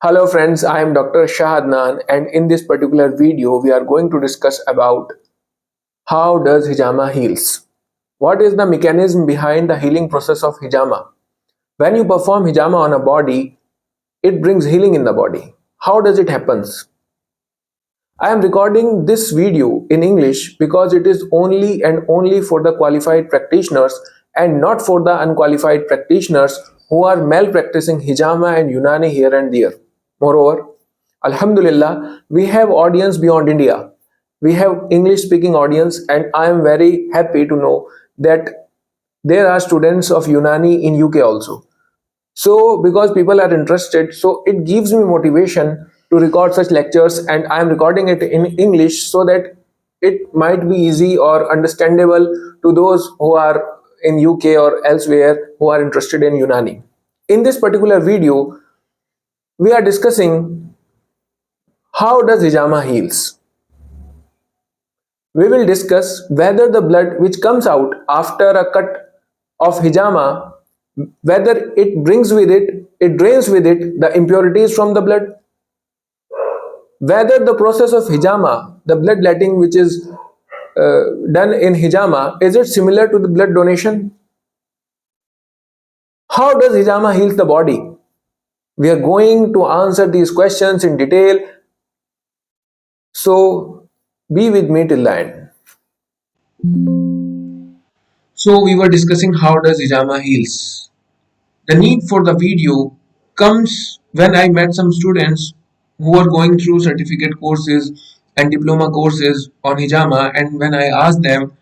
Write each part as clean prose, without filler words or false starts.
Hello friends, I am Dr. Shah Adnan and in this particular video we are going to discuss about how does hijama heals. What is the mechanism behind the healing process of hijama? When you perform hijama on a body, it brings healing in the body. How does it happens? I am recording this video in English because it is only and only for the qualified practitioners and not for the unqualified practitioners who are malpracticing hijama and Unani here and there. Moreover, Alhamdulillah, we have audience beyond India. We have English speaking audience and I am very happy to know that there are students of Unani in UK also. So because people are interested, so it gives me motivation to record such lectures and I am recording it in English so that it might be easy or understandable to those who are in UK or elsewhere who are interested in Unani. In this particular video, we are discussing how does hijama heals. We will discuss whether the blood which comes out after a cut of hijama, whether it brings with it, it drains with it the impurities from the blood, whether the process of hijama, the bloodletting which is done in hijama, is it similar to the blood donation? How does hijama heals the body? We are going to answer these questions in detail, so be with me till the end. So we were discussing how does hijama heals. The need for the video comes when I met some students who are going through certificate courses and diploma courses on hijama, and when I asked them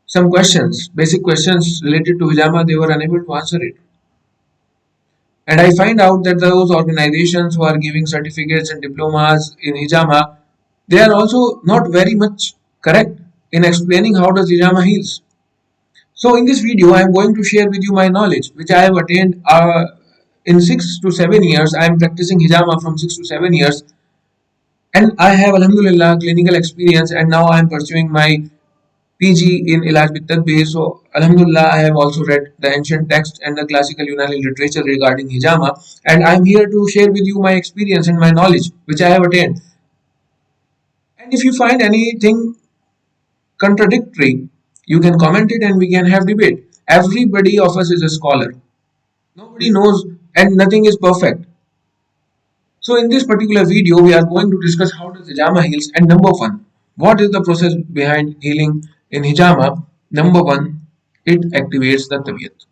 some questions, basic questions related to hijama, they were unable to answer it. And I find out that those organizations who are giving certificates and diplomas in hijama, they are also not very much correct in explaining how does hijama heals. So in this video, I am going to share with you my knowledge, which I have attained in 6 to 7 years. I am practicing hijama from 6 to 7 years, and I have Alhamdulillah clinical experience, and now I am pursuing my PG in Ilaj with Tadbir. So Alhamdulillah, I have also read the ancient text and the classical Unani literature regarding hijama, and I am here to share with you my experience and my knowledge, which I have attained. And if you find anything contradictory, you can comment it and we can have debate. Everybody of us is a scholar. Nobody knows and nothing is perfect. So in this particular video, we are going to discuss how does hijama heals and number one, what is the process behind healing in hijama? Number one, it activates the tabiyat.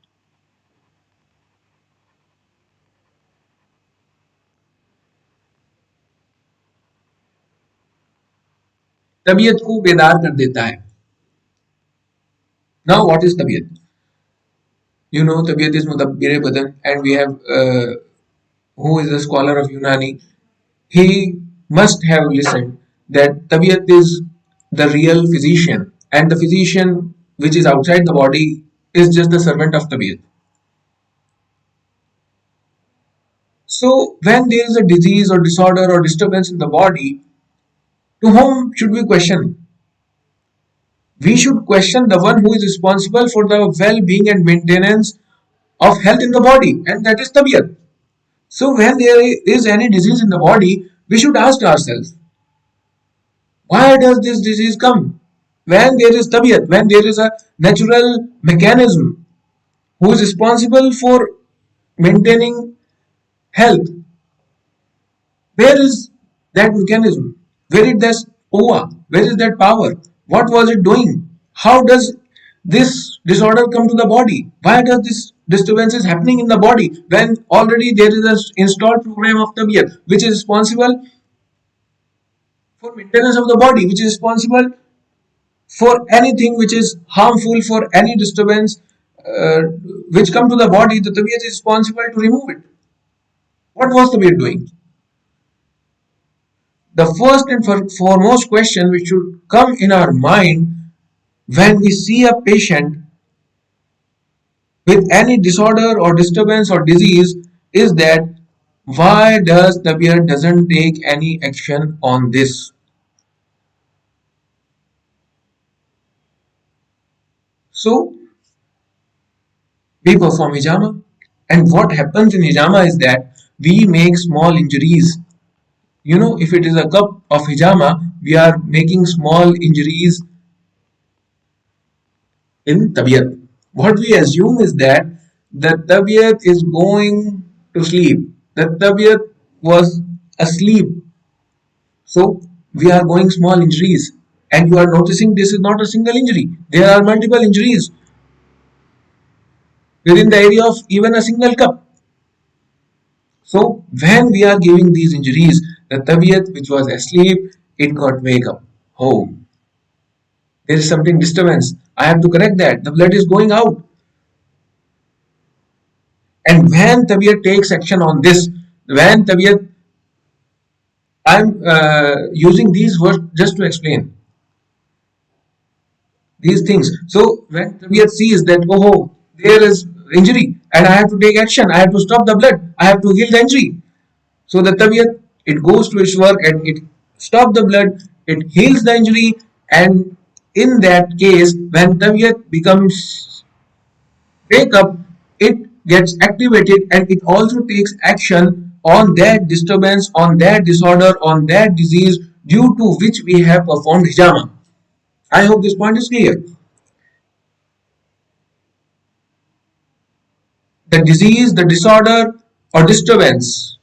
तबीयत को बेदार कर देता है. Now what is tabiyat? You know tabiyat is mudabbir badan, and we have who is a scholar of Unani, he must have listened that tabiyat is the real physician and the physician which is outside the body is just the servant of tabiyat. So when there is a disease or disorder or disturbance in the body, to whom should we question? We should question the one who is responsible for the well-being and maintenance of health in the body, and that is tabiyat. So when there is any disease in the body, we should ask ourselves, why does this disease come? When there is tabiyat, when there is a natural mechanism who is responsible for maintaining health, where is that mechanism? Where is that power? Where is that power? What was it doing? How does this disorder come to the body? Why does this disturbance is happening in the body when already there is an installed program of tabiyat which is responsible for maintenance of the body, which is responsible for anything which is harmful, for any disturbance uh, which come to the body, the tabiyat is responsible to remove it. What was the tabiyat doing? The first and foremost question which should come in our mind when we see a patient with any disorder or disturbance or disease is that why does the tabiyat doesn't take any action on this? So we perform hijama, and what happens in hijama is that we make small injuries. If it is a cup of hijama, we are making small injuries in tabiat. What we assume is that the tabiat is going to sleep. The tabiat was asleep. So we are going small injuries. And you are noticing this is not a single injury. There are multiple injuries within the area of even a single cup. So when we are giving these injuries, the tabiat which was asleep, it got wake up. Oh, there is something disturbance. I have to correct that. The blood is going out. And when tabiat takes action on this, when tabiat, I'm using these words just to explain these things. So when tabiat sees that, oh, there is injury and I have to take action, I have to stop the blood, I have to heal the injury. So the tabiat, it goes to its work and it stops the blood, it heals the injury, and in that case, when tabiat becomes wake up, it gets activated and it also takes action on that disturbance, on that disorder, on that disease due to which we have performed hijama. I hope this point is clear. The disease, the disorder or disturbance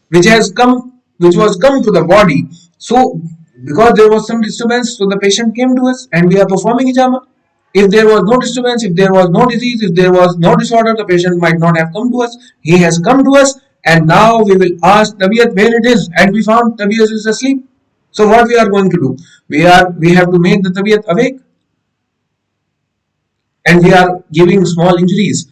which was come to the body. So because there was some disturbance, so the patient came to us and we are performing hijama. If there was no disturbance, if there was no disease, if there was no disorder, the patient might not have come to us. He has come to us and now we will ask Tabiat where it is, and we found Tabiat is asleep. So what we are going to do? We have to make the Tabiat awake, and we are giving small injuries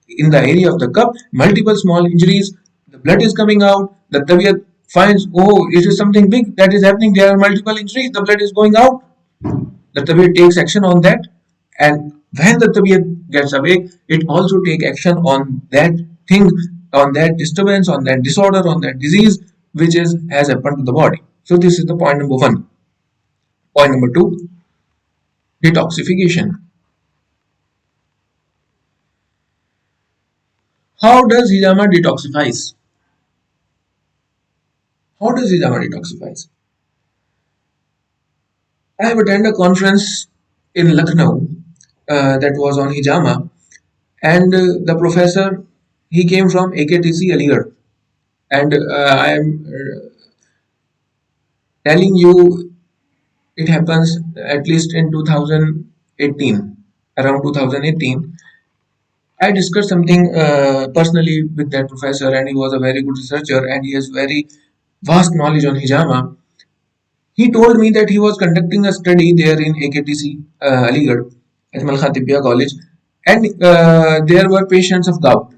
in the area of the cup, multiple small injuries. The blood is coming out. The tabiat finds, oh, it is something big that is happening. There are multiple injuries. The blood is going out. The tabiat takes action on that, and when the tabiat gets awake, it also takes action on that thing, on that disturbance, on that disorder, on that disease which is has happened to the body. So this is the point number one. Point number two: detoxification. How does Hijama detoxifies? How does Hijama detoxifies? I have attended a conference in Lucknow that was on Hijama, and the professor, he came from AKTC Aligarh, and I am telling you it happens at least in 2018, around 2018. I discussed something personally with that professor, and he was a very good researcher, and he has very vast knowledge on Hijama. He told me that he was conducting a study there in AKTC Aligarh at Malkha Tibbia College, and there were patients of gout.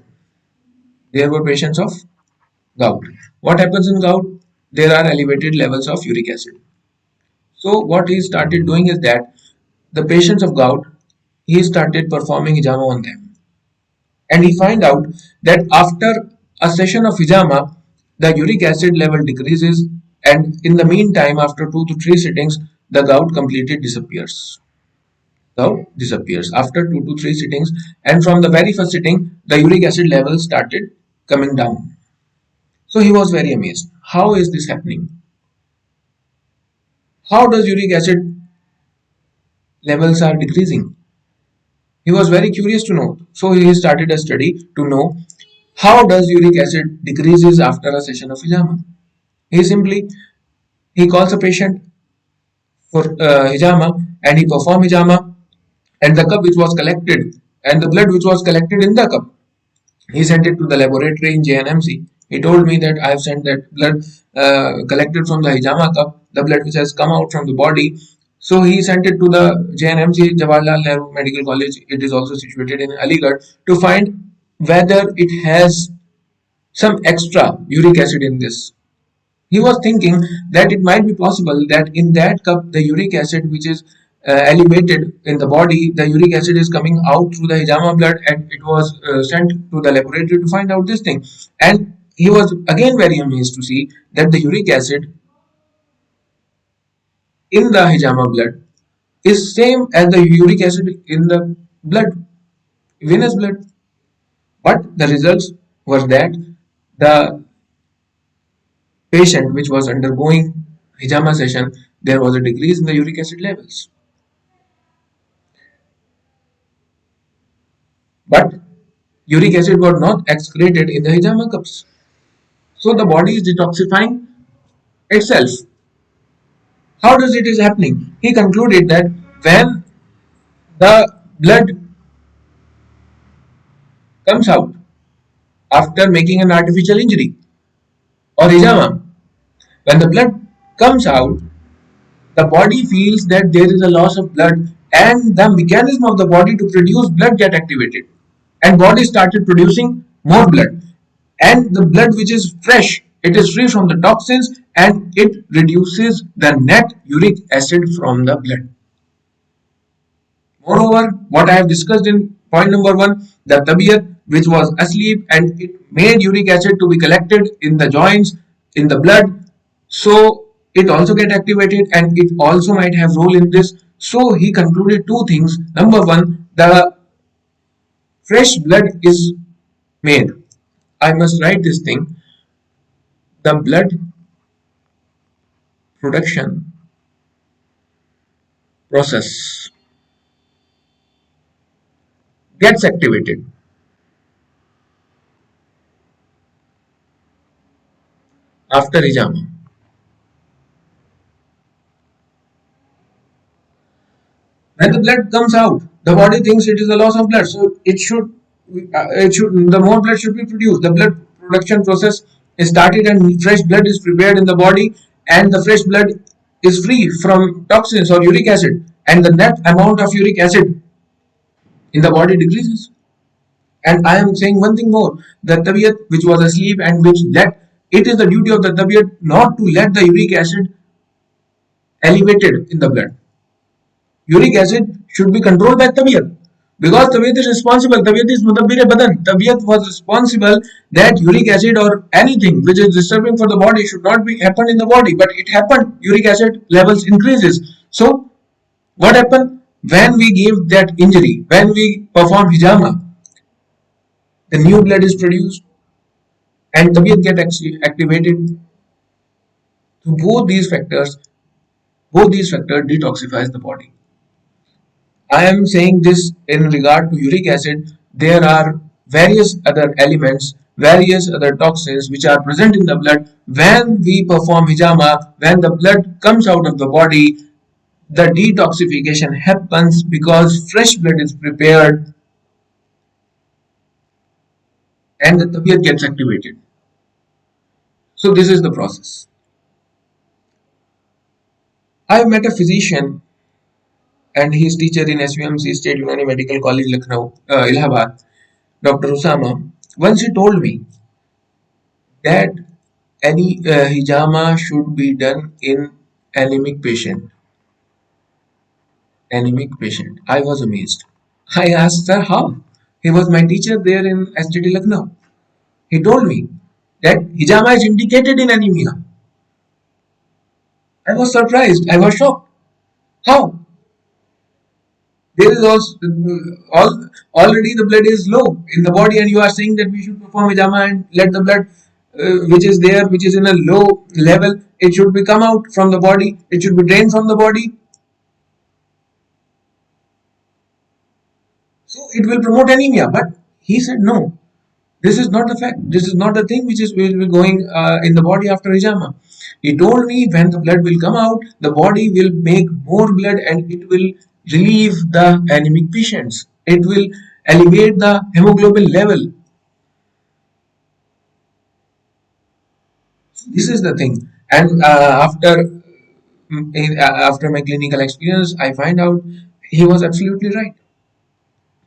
There were patients of gout. What happens in gout? There are elevated levels of uric acid. So what he started doing is that the patients of gout, he started performing hijama on them, and he find out that after a session of hijama, the uric acid level decreases, and in the meantime, after 2 to 3 sittings, the gout completely disappears. Gout disappears after 2 to 3 sittings, and from the very first sitting, the uric acid level started coming down. So he was very amazed. How is this happening? How does uric acid levels are decreasing? He was very curious to know. So he started a study to know how does uric acid decreases after a session of hijama. He simply he calls a patient for hijama, and he perform hijama, and the cup which was collected and the blood which was collected in the cup, he sent it to the laboratory in JNMC. He told me that I have sent that blood collected from the hijama cup, the blood which has come out from the body. So he sent it to the JNMC, Jawaharlal Nehru Medical College. It is also situated in Aligarh, to find whether it has some extra uric acid in this. He was thinking that it might be possible that in that cup, the uric acid which is elevated in the body, the uric acid is coming out through the hijama blood, and it was sent to the laboratory to find out this thing. And he was again very amazed to see that the uric acid in the hijama blood is same as the uric acid in the blood, venous blood. But the results were that the patient which was undergoing Hijama session, there was a decrease in the uric acid levels. But uric acid was not excreted in the Hijama cups. So the body is detoxifying itself. How does it is happening? He concluded that when the blood comes out after making an artificial injury or Hijama, when the blood comes out, the body feels that there is a loss of blood and the mechanism of the body to produce blood get activated, and body started producing more blood, and the blood which is fresh, it is free from the toxins and it reduces the net uric acid from the blood. Moreover, what I have discussed in point number 1, the tabiyat which was asleep and it made uric acid to be collected in the joints, in the blood, so it also get activated and it also might have role in this. So he concluded two things. Number 1, the fresh blood is made. I must write this thing. The blood production process gets activated after Hijama. When the blood comes out, the body thinks it is a loss of blood, so the more blood should be produced. The blood production process is started, and fresh blood is prepared in the body, and the fresh blood is free from toxins or uric acid, and the net amount of uric acid in the body decreases. And I am saying one thing more: the tabiyat which was asleep and which let it is the duty of the tabiyat not to let the uric acid elevated in the blood. Uric acid should be controlled by tabiat, because tabiat is responsible. Tabiat is mudabbir badan. Tabiat was responsible that uric acid or anything which is disturbing for the body should not be happen in the body, but it happened. Uric acid levels increases. So what happened when we give that injury, when we perform hijama, the new blood is produced and tabiat get activated. So both these factors detoxifies the body. I am saying this in regard to uric acid. There are various other elements, various other toxins which are present in the blood. When we perform hijama, when the blood comes out of the body, the detoxification happens because fresh blood is prepared and the tabiyat gets activated. So this is the process. I met a physician and he is teacher in SUMC State Unani Medical College, Lucknow, Allahabad, Dr. Usama. Once he told me that any hijama should be done in anemic patient. Anemic patient. I was amazed. I asked, sir, how? He was my teacher there in STD Lucknow. He told me that hijama is indicated in anemia. I was surprised. I was shocked. How? There is also already the blood is low in the body, and you are saying that we should perform hijama and let the blood which is there, which is in a low level, it should be come out from the body. It should be drained from the body. So it will promote anemia. But he said, no, this is not the fact. This is not the thing which is will be going in the body after hijama. He told me when the blood will come out, the body will make more blood and it will relieve the anemic patients. It will elevate the hemoglobin level. This is the thing. And after my clinical experience, I find out he was absolutely right.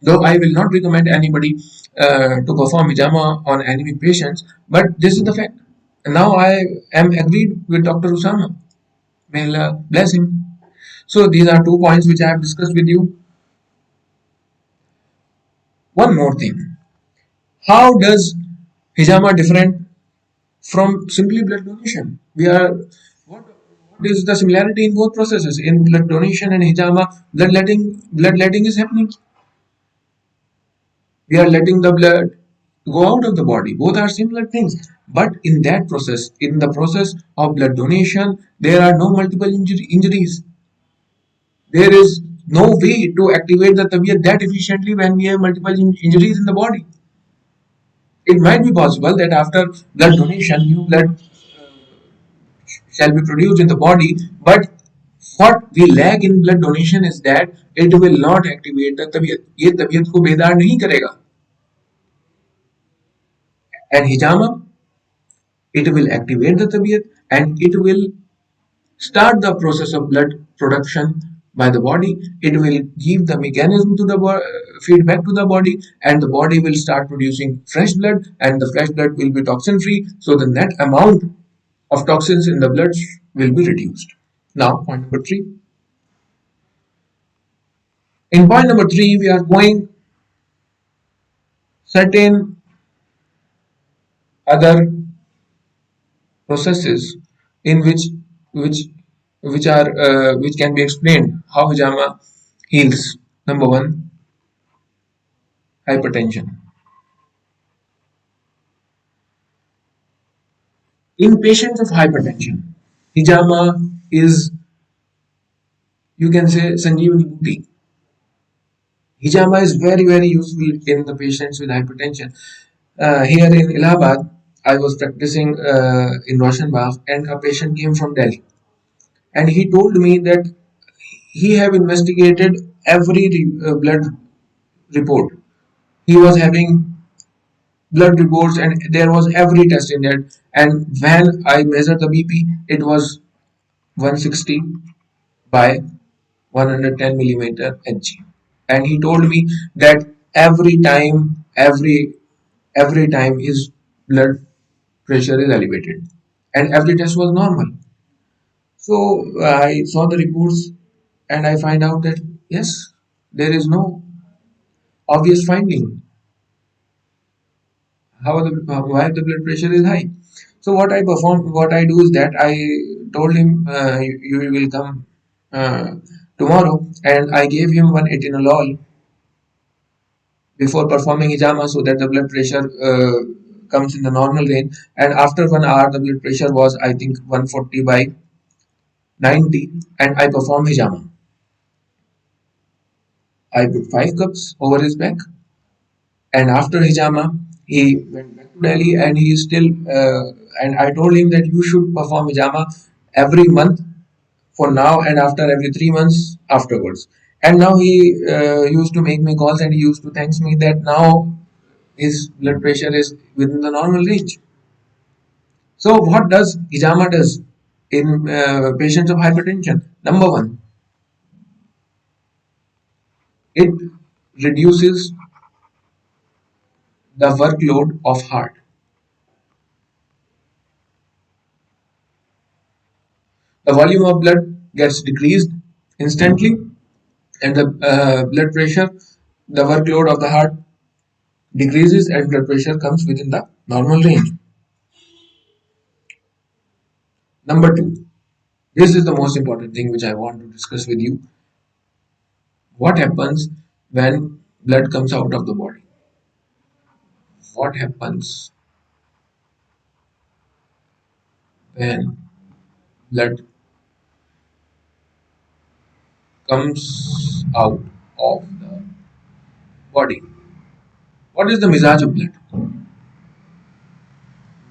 Though I will not recommend anybody to perform hijama on anemic patients, but this is the fact. And now I am agreed with Dr. Usama. May Allah bless him. So these are 2 points which I have discussed with you. One more thing. How does hijama different from simply blood donation? What is the similarity in both processes? In blood donation and hijama, blood letting is happening. We are letting the blood go out of the body. Both are similar things. But in that process, in the process of blood donation, there are no multiple injuries. There is no way to activate the tabiyat that efficiently when we have multiple injuries in the body. It might be possible that after blood donation, new blood shall be produced in the body, but what we lack in blood donation is that it will not activate the tabiyat. ये तबीयत को बेदार नहीं करेगा. And hijama, it will activate the tabiyat and it will start the process of blood production by the body. It will give the mechanism to the feedback to the body, and the body will start producing fresh blood, and the fresh blood will be toxin free, so the net amount of toxins in the blood will be reduced. Now point number 3. In point number 3 we are going certain other processes in which which can be explained how hijama heals. Number 1, hypertension. In patients of hypertension, hijama is, you can say, Sanjeevani booty. Hijama is very useful in the patients with hypertension. Here in Allahabad, I was practicing in Roshan Bagh, and a patient came from Delhi, and he told me that he have investigated every blood report. He was having blood reports, and there was every test in it. And when I measured the BP, it was 160 by 110 millimeter Hg. And he told me that every time his blood pressure is elevated, and every test was normal. So I saw the reports, and I find out that yes, there is no obvious finding how the why the blood pressure is high. So what I do is that I told him, you will come tomorrow, and I gave him one etinolol before performing hijama so that the blood pressure comes in the normal range. And after 1 hour, the blood pressure was, I think, 140 by 90, and I performed hijama. I put 5 cups over his back, and after hijama, he went back to Delhi, and he is still. And I told him that you should perform hijama every month for now, and after every 3 months afterwards. And now he used to make me calls, and he used to thanks me that now his blood pressure is within the normal range. So what does hijama does in patients of hypertension? Number 1, it reduces the workload of heart. The volume of blood gets decreased instantly, and the blood pressure, the workload of the heart decreases, and blood pressure comes within the normal range. Number 2, this is the most important thing which I want to discuss with you. What happens when blood comes out of the body? What happens when blood comes out of the body? What is the mizaj of blood?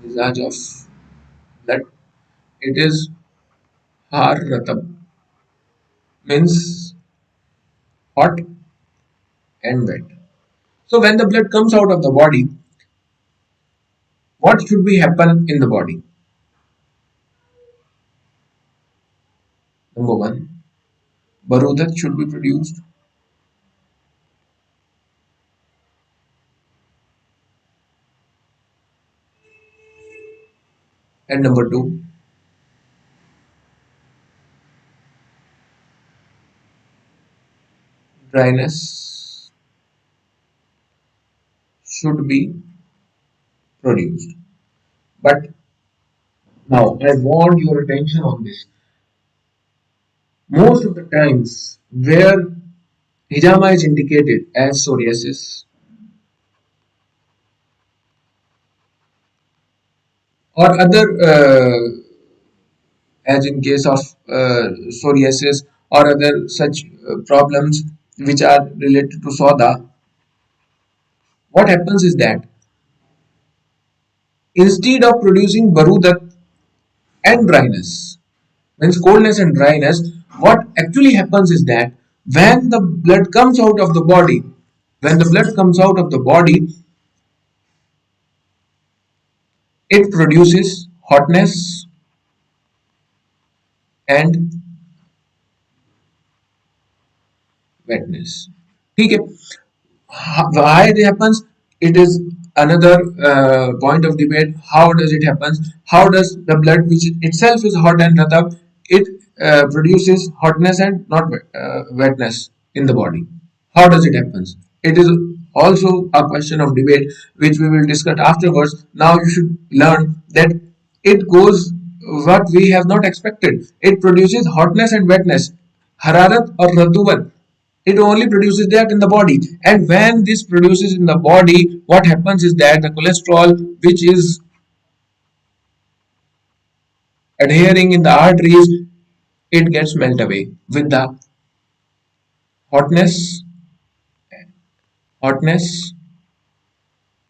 Mizaj of blood. It is har ratab, means hot and wet. So when the blood comes out of the body, what should be happen in the body? Number 1, barudat should be produced, and number 2, dryness should be produced. But now I want your attention on this. Most of the times where hijama is indicated as psoriasis, or other as in case of psoriasis or other such problems which are related to soda, what happens is that instead of producing barudat and dryness, means coldness and dryness, what actually happens is that when the blood comes out of the body, when the blood comes out of the body, it produces hotness and wetness. ठीक है. Why it happens, it is another point of debate. How does it happen? How does the blood, which itself is hot and ratab, it produces hotness and not wetness in the body? How does it happen? It is also a question of debate which we will discuss afterwards. Now you should learn that it goes what we have not expected. It produces hotness and wetness, hararat or ratubat. It only produces that in the body, and when this produces in the body, what happens is that the cholesterol which is adhering in the arteries, it gets melt away with the hotness hotness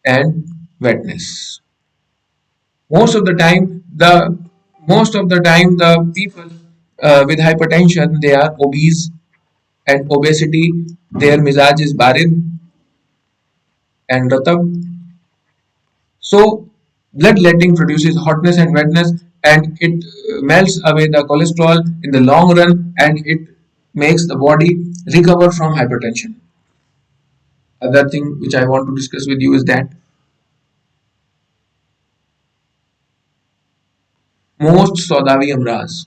and wetness. Most of the time the people with hypertension, they are obese, and obesity, their mizaj is barid and ratab. So bloodletting produces hotness and wetness, and it melts away the cholesterol in the long run, and it makes the body recover from hypertension. Other thing which I want to discuss with you is that most Saudawi amras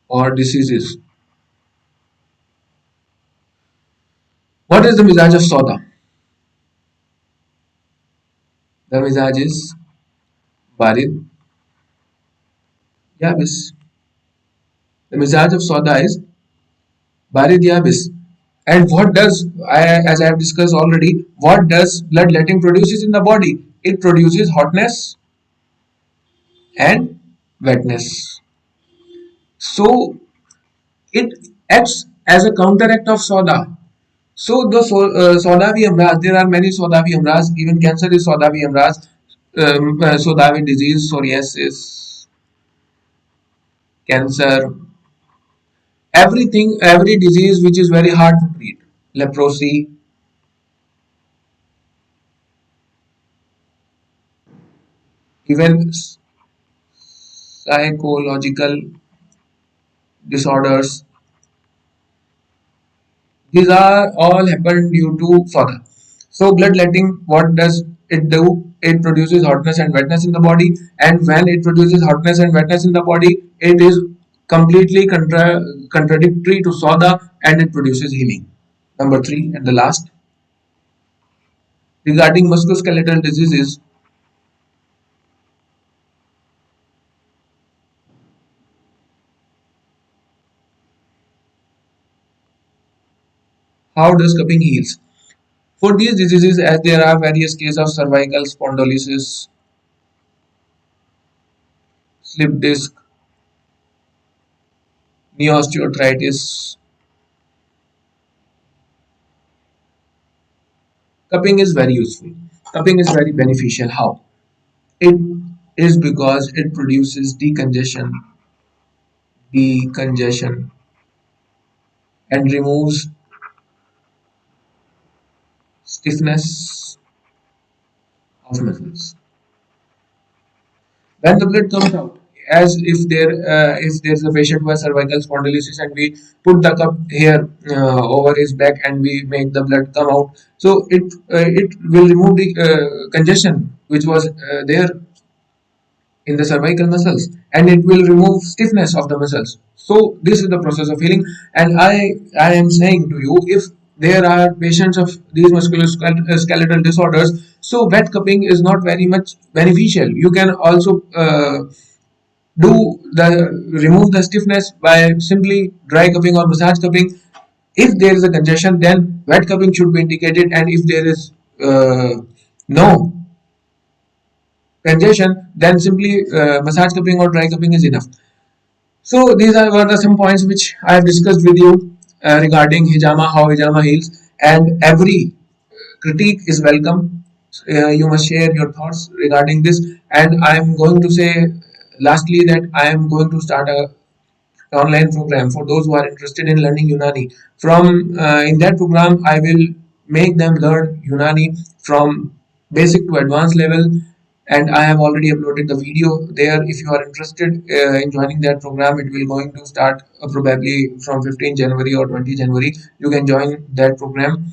or diseases. What is the mizaj of Sauda? The mizaj is barid, yabis. The mizaj of Sauda is barid, yabis. And what does, as I have discussed already, what does bloodletting produces in the body? It produces hotness and wetness. So it acts as a counteract of soda. So the Sodavi amras, there are many Sodavi amras. Even cancer is Sodavi amras. Sodavi disease, psoriasis, cancer, everything, every disease which is very hard to treat, leprosy, even psychological disorders. These are all happen due to soda. So bloodletting, what does it do? It produces hotness and wetness in the body, and when it produces hotness and wetness in the body, it is completely contradictory to soda, and it produces healing. Number three and the last, regarding musculoskeletal diseases, how does cupping heals? For these diseases, as there are various cases of cervical spondylosis, slip disc, knee osteoarthritis, cupping is very useful. Cupping is very beneficial. How? It is because it produces decongestion, and removes stiffness of muscles. When the blood comes out, as if there's a patient who has cervical spondylosis, and we put the cup here over his back, and we make the blood come out, so it will remove the congestion which was there in the cervical muscles, and it will remove stiffness of the muscles. So this is the process of healing, and I am saying to you, if there are patients of these musculoskeletal disorders, so wet cupping is not very much beneficial. You can also do the remove the stiffness by simply dry cupping or massage cupping. If there is a congestion, then wet cupping should be indicated, and if there is no congestion, then simply massage cupping or dry cupping is enough. So these are were the some points which I have discussed with you regarding hijama, how hijama heals, and every critique is welcome. You must share your thoughts regarding this, and I am going to say lastly that I am going to start a online program for those who are interested in learning Unani. From in that program, I will make them learn Unani from basic to advanced level, and I have already uploaded the video there. If you are interested in joining that program, it will going to start probably from 15 January or 20 January. You can join that program.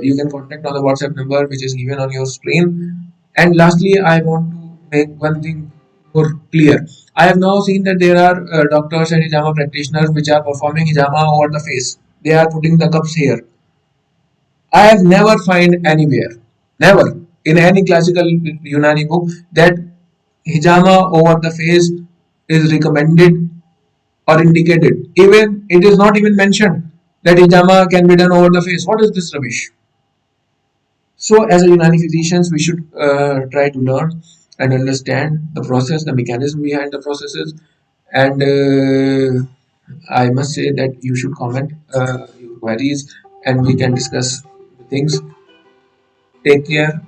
You can contact on the WhatsApp number which is given on your screen. And lastly, I want to make one thing more clear. I have now seen that there are doctors and hijama practitioners which are performing hijama over the face. They are putting the cups here. I have never find anywhere, never in any classical Unani book that hijama over the face is recommended or indicated. Even it is not even mentioned that hijama can be done over the face. What is this rubbish? So, as a Unani physicians, we should try to learn and understand the process, the mechanism behind the processes, and I must say that you should comment your queries, and we can discuss things. Take care.